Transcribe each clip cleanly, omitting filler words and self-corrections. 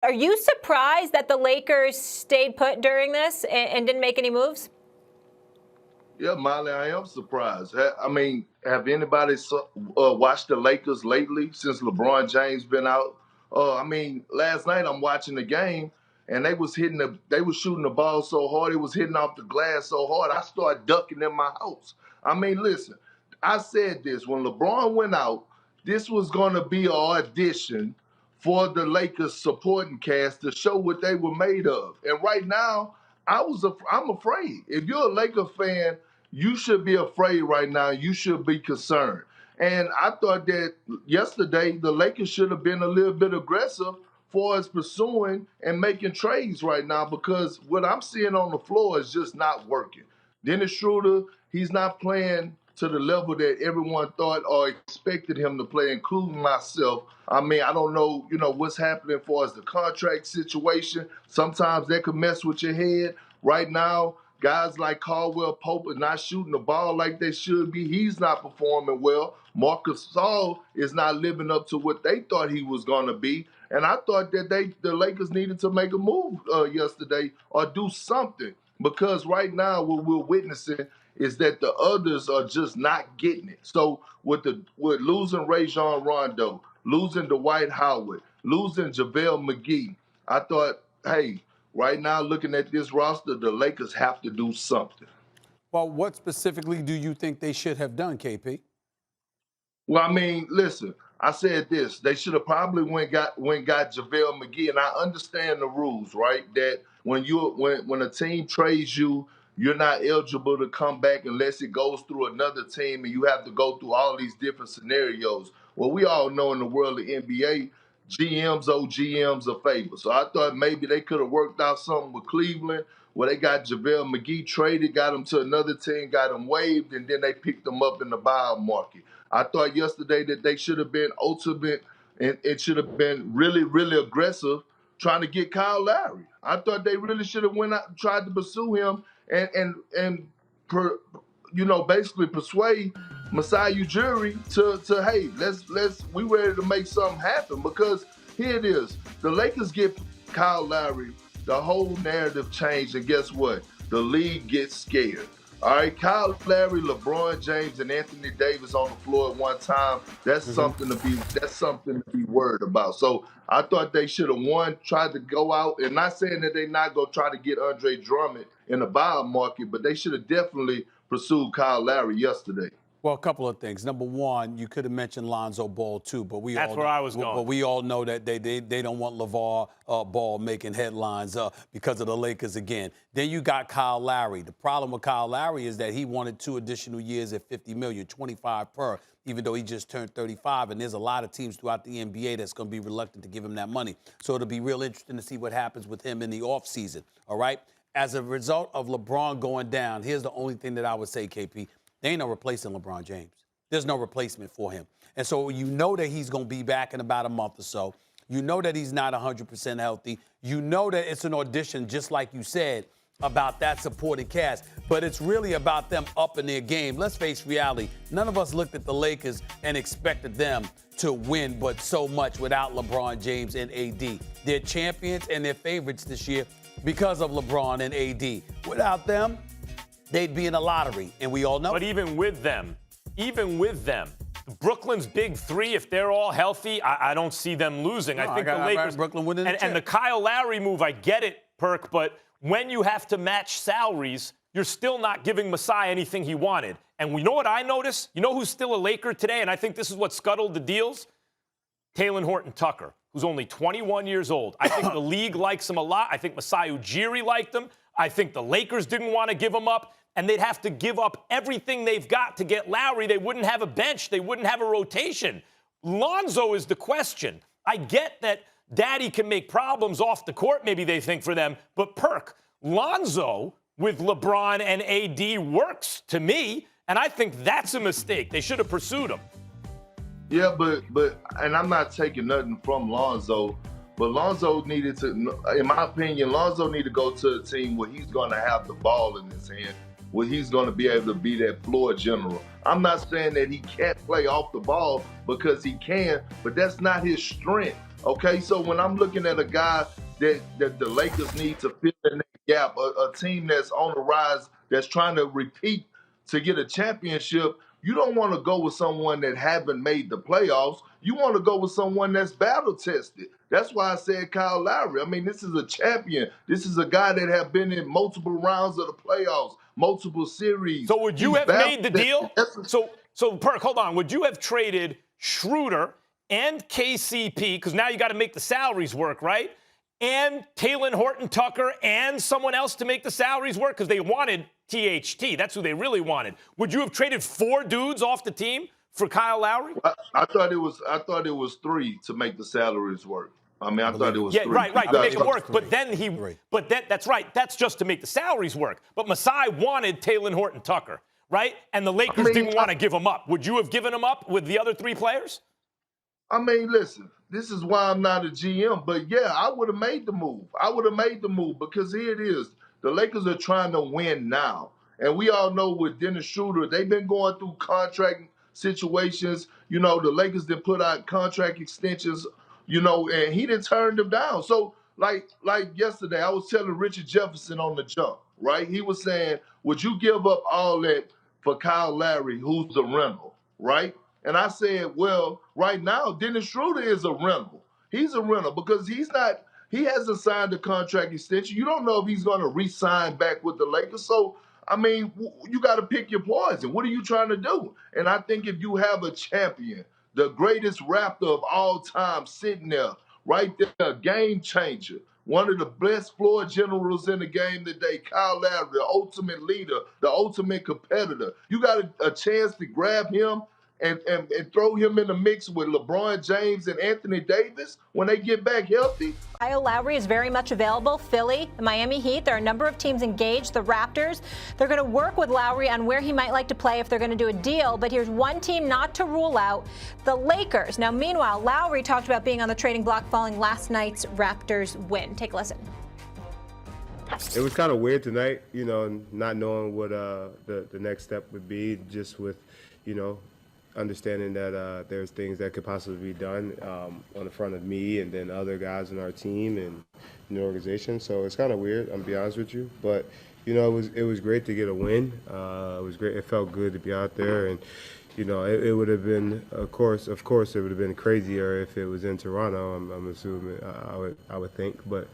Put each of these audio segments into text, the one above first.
Are you surprised that the Lakers stayed put during this and didn't make any moves? Yeah, Molly, I am surprised. I mean, have anybody watched the Lakers lately since LeBron James been out? I mean, last night I'm watching the game and they was shooting the ball so hard, it was hitting off the glass so hard, I started ducking in my house. I mean, listen, I said this when LeBron went out, this was going to be an audition for the Lakers supporting cast to show what they were made of. And right now, I'm afraid. If you're a Laker fan, you should be afraid right now. You should be concerned. And I thought that yesterday the Lakers should have been a little bit aggressive for us pursuing and making trades right now because what I'm seeing on the floor is just not working. Dennis Schroeder, he's not playing to the level that everyone thought or expected him to play, including myself. I mean, I don't know, what's happening as far as the contract situation. Sometimes that could mess with your head. Right now, guys like Caldwell Pope are not shooting the ball like they should be. He's not performing well. Marcus Gasol is not living up to what they thought he was going to be. And I thought that the Lakers needed to make a move yesterday or do something because right now what we're witnessing is that the others are just not getting it. So with losing Rajon Rondo, losing Dwight Howard, losing JaVale McGee, I thought, hey, right now looking at this roster, the Lakers have to do something. Well, what specifically do you think they should have done, KP? Well, I mean, listen, I said this. They should have probably went got JaVale McGee, and I understand the rules, right? That when a team trades you, you're not eligible to come back unless it goes through another team, and you have to go through all these different scenarios. Well, we all know in the world of NBA, GMs owe GMs a favor. So I thought maybe they could have worked out something with Cleveland where they got JaVale McGee traded, got him to another team, got him waived, and then they picked him up in the buyout market. I thought yesterday that they should have been ultimate and it should have been really, really aggressive trying to get Kyle Lowry. I thought they really should have went out and tried to pursue him and basically persuade Masai Ujiri to hey, we ready to make something happen because here it is. The Lakers get Kyle Lowry, the whole narrative changed, and guess what? The league gets scared. All right, Kyle Lowry, LeBron James, and Anthony Davis on the floor at one time. That's something to be worried about. So I thought they should have tried to go out, and not saying that they're not gonna try to get Andre Drummond in the buyout market, but they should have definitely pursued Kyle Lowry yesterday. Well, a couple of things. Number one, you could have mentioned Lonzo Ball too, but That's where I was going. But we all know that they don't want LeVar Ball making headlines because of the Lakers again. Then you got Kyle Lowry. The problem with Kyle Lowry is that he wanted 2 additional years at $50 million, 25 per, even though he just turned 35. And there's a lot of teams throughout the NBA that's going to be reluctant to give him that money. So it'll be real interesting to see what happens with him in the offseason. All right. As a result of LeBron going down, here's the only thing that I would say, KP. There ain't no replacing LeBron James. There's no replacement for him. And so you know that he's going to be back in about a month or so. You know that he's not 100% healthy. You know that it's an audition, just like you said, about that supporting cast. But it's really about them upping their game. Let's face reality. None of us looked at the Lakers and expected them to win, but so much without LeBron James and AD. They're champions and they're favorites this year because of LeBron and AD. Without them, they'd be in a lottery, and we all know. But even with them, Brooklyn's big three, if they're all healthy, I don't see them losing. No, I think the Lakers, Brooklyn winning and the Kyle Lowry move, I get it, Perk, but when you have to match salaries, you're still not giving Masai anything he wanted. And we know what I notice? You know who's still a Laker today? And I think this is what scuttled the deals? Talen Horton-Tucker, who's only 21 years old. I think the league likes him a lot. I think Masai Ujiri liked him. I think the Lakers didn't want to give him up. And they'd have to give up everything they've got to get Lowry. They wouldn't have a bench. They wouldn't have a rotation. Lonzo is the question. I get that Daddy can make problems off the court, maybe they think, for them. But, Perk, Lonzo with LeBron and AD works to me, and I think that's a mistake. They should have pursued him. Yeah, but and I'm not taking nothing from Lonzo, but Lonzo needed to, in my opinion, Lonzo needed to go to a team where he's going to have the ball in his hand, where he's going to be able to be that floor general. I'm not saying that he can't play off the ball because he can, but that's not his strength. Okay, so when I'm looking at a guy that the Lakers need to fill in that gap, a team that's on the rise, that's trying to repeat to get a championship, you don't want to go with someone that haven't made the playoffs. You want to go with someone that's battle tested. That's why I said Kyle Lowry. I mean, this is a champion. This is a guy that have been in multiple rounds of the playoffs, multiple series. So would you He's have battle made the tested. deal? That's a- So Perk, hold on. Would you have traded Schroeder and KCP, because now you got to make the salaries work, right? And Talen Horton-Tucker and someone else to make the salaries work, because they wanted THT. That's who they really wanted. Would you have traded 4 dudes off the team for Kyle Lowry? I thought it was 3 to make the salaries work. I mean, I thought it was Yeah, 3. right, to make it work. Three. But then that's right. That's just to make the salaries work. But Masai wanted Talen Horton-Tucker, right? And the Lakers didn't want to give him up. Would you have given him up with the other 3 players? I mean, listen, this is why I'm not a GM, but yeah, I would have made the move. I would have made the move because here it is. The Lakers are trying to win now. And we all know with Dennis Schroeder, they've been going through contract situations. You know, the Lakers did put out contract extensions, you know, and he didn't turn them down. So, like yesterday, I was telling Richard Jefferson on the jump, right? He was saying, would you give up all that for Kyle Lowry, who's a rental, right? And I said, well, right now, Dennis Schroeder is a rental. He's a rental because he hasn't signed a contract extension. You don't know if he's going to re-sign back with the Lakers. So, I mean, you got to pick your poison. What are you trying to do? And I think if you have a champion, the greatest Raptor of all time sitting there, right there, a game changer, one of the best floor generals in the game today, Kyle Lowry, the ultimate leader, the ultimate competitor. You got a chance to grab him and throw him in the mix with LeBron James and Anthony Davis when they get back healthy. Kyle Lowry is very much available. Philly, the Miami Heat, there are a number of teams engaged. The Raptors, they're going to work with Lowry on where he might like to play if they're going to do a deal. But here's one team not to rule out, the Lakers. Now, meanwhile, Lowry talked about being on the trading block following last night's Raptors win. Take a listen. It was kind of weird tonight, you know, not knowing what the next step would be, just with, you know, understanding that there's things that could possibly be done on the front of me and then other guys in our team and in the organization. So it's kind of weird, I'm gonna be honest with you. But, you know, it was great to get a win. It was great. It felt good to be out there. And, you know, it would have been, of course, it would have been crazier if it was in Toronto, I'm assuming, I would think. But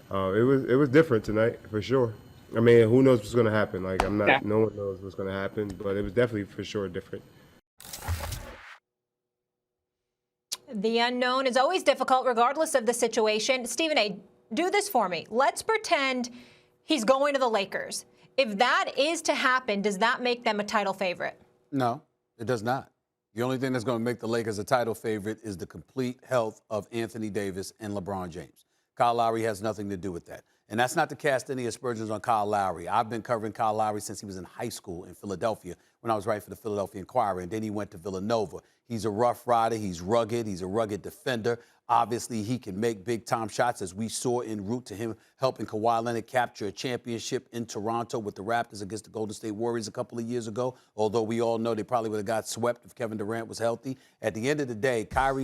it was different tonight, for sure. I mean, who knows what's going to happen? Like, no one knows what's going to happen, but it was definitely, for sure, different. The unknown is always difficult, regardless of the situation. Stephen A., do this for me. Let's pretend he's going to the Lakers. If that is to happen, does that make them a title favorite? No, it does not. The only thing that's going to make the Lakers a title favorite is the complete health of Anthony Davis and LeBron James. Kyle Lowry has nothing to do with that. And that's not to cast any aspersions on Kyle Lowry. I've been covering Kyle Lowry since he was in high school in Philadelphia when I was writing for the Philadelphia Inquirer, and then he went to Villanova. He's a rough rider. He's rugged. He's a rugged defender. Obviously, he can make big-time shots, as we saw en route to him helping Kawhi Leonard capture a championship in Toronto with the Raptors against the Golden State Warriors a couple of years ago, although we all know they probably would have got swept if Kevin Durant was healthy. At the end of the day, Kyle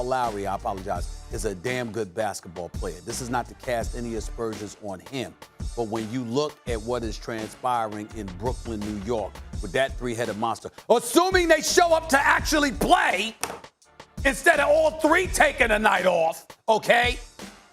Lowry, I apologize, is a damn good basketball player. This is not to cast any aspersions on him. But when you look at what is transpiring in Brooklyn, New York, with that 3-headed monster, assuming they show up to actually play instead of all 3 taking a night off, okay?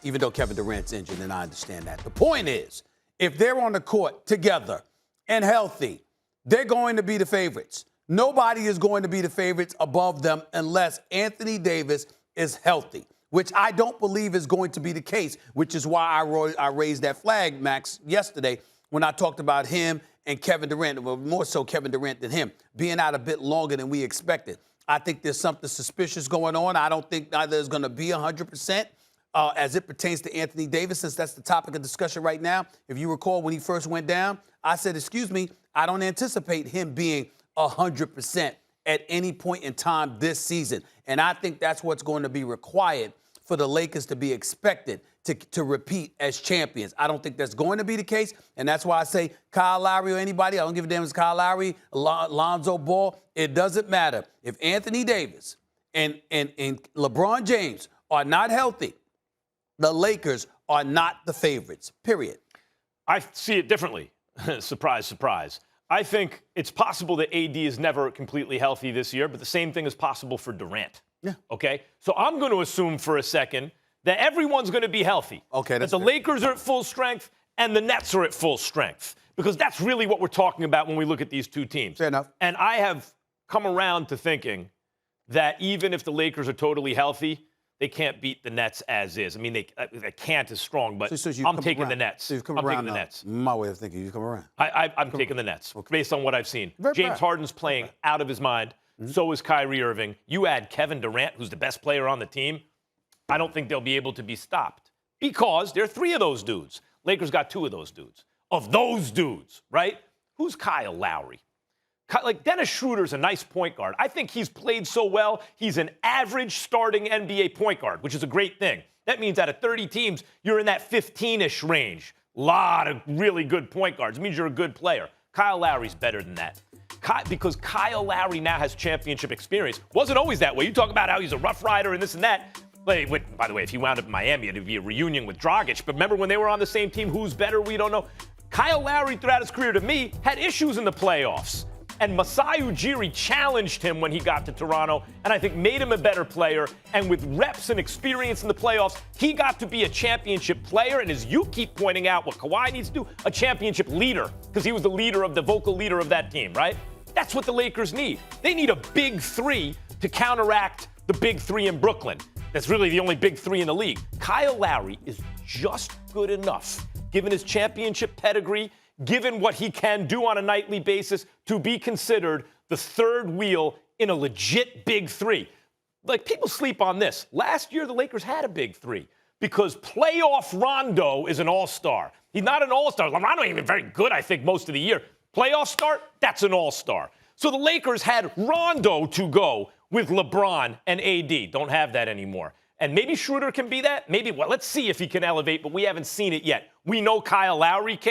Even though Kevin Durant's injured, and I understand that. The point is, if they're on the court together and healthy, they're going to be the favorites. Nobody is going to be the favorites above them unless Anthony Davis is healthy, which I don't believe is going to be the case, which is why I raised that flag, Max, yesterday when I talked about him and Kevin Durant, well, more so Kevin Durant than him, being out a bit longer than we expected. I think there's something suspicious going on. I don't think either is going to be 100% as it pertains to Anthony Davis, since that's the topic of discussion right now. If you recall, when he first went down, I said, excuse me, I don't anticipate him being 100% at any point in time this season. And I think that's what's going to be required for the Lakers to be expected to repeat as champions. I don't think that's going to be the case, and that's why I say Kyle Lowry or anybody, I don't give a damn if it's Kyle Lowry, Lonzo Ball, it doesn't matter. If Anthony Davis and LeBron James are not healthy, the Lakers are not the favorites, period. I see it differently. Surprise, surprise. I think it's possible that AD is never completely healthy this year, but the same thing is possible for Durant. Yeah. Okay? So I'm going to assume for a second that everyone's going to be healthy. Okay, that that's the fair. Lakers are at full strength and the Nets are at full strength, because that's really what we're talking about when we look at these two teams. Fair enough. And I have come around to thinking that even if the Lakers are totally healthy, they can't beat the Nets as is. I mean, they can't is strong, but So you've I'm come taking around. the Nets. So you've come I'm around taking the now. Nets. My way of thinking, you've come around. I'm taking the Nets based on what I've seen. Very James fair. Harden's playing out of his mind. So is Kyrie Irving. You add Kevin Durant, who's the best player on the team. I don't think they'll be able to be stopped because there are three of those dudes. Lakers got two of those dudes. Of those dudes, right? Who's Kyle Lowry? Like, Dennis Schroeder's a nice point guard. I think he's played so well, he's an average starting NBA point guard, which is a great thing. That means out of 30 teams, you're in that 15-ish range. Lot of really good point guards. It means you're a good player. Kyle Lowry's better than that. Because Kyle Lowry now has championship experience. Wasn't always that way. You talk about how he's a rough rider and this and that. By the way, if he wound up in Miami, it'd be a reunion with Dragic. But remember when they were on the same team, who's better? We don't know. Kyle Lowry, throughout his career, to me, had issues in the playoffs. And Masai Ujiri challenged him when he got to Toronto, and I think made him a better player. And with reps and experience in the playoffs, he got to be a championship player. And as you keep pointing out, what Kawhi needs to do, a championship leader, because he was the vocal leader of that team, right? That's what the Lakers need. They need a big three to counteract the big three in Brooklyn. That's really the only big three in the league. Kyle Lowry is just good enough, given his championship pedigree, given what he can do on a nightly basis, to be considered the third wheel in a legit big three. Like, people sleep on this. Last year, the Lakers had a big three because playoff Rondo is an all-star. He's not an all-star. Rondo ain't even very good, I think, most of the year. Playoff start, that's an all-star. So the Lakers had Rondo to go with LeBron and AD. Don't have that anymore. And maybe Schroeder can be that. Maybe, well, let's see if he can elevate, but we haven't seen it yet. We know Kyle Lowry can.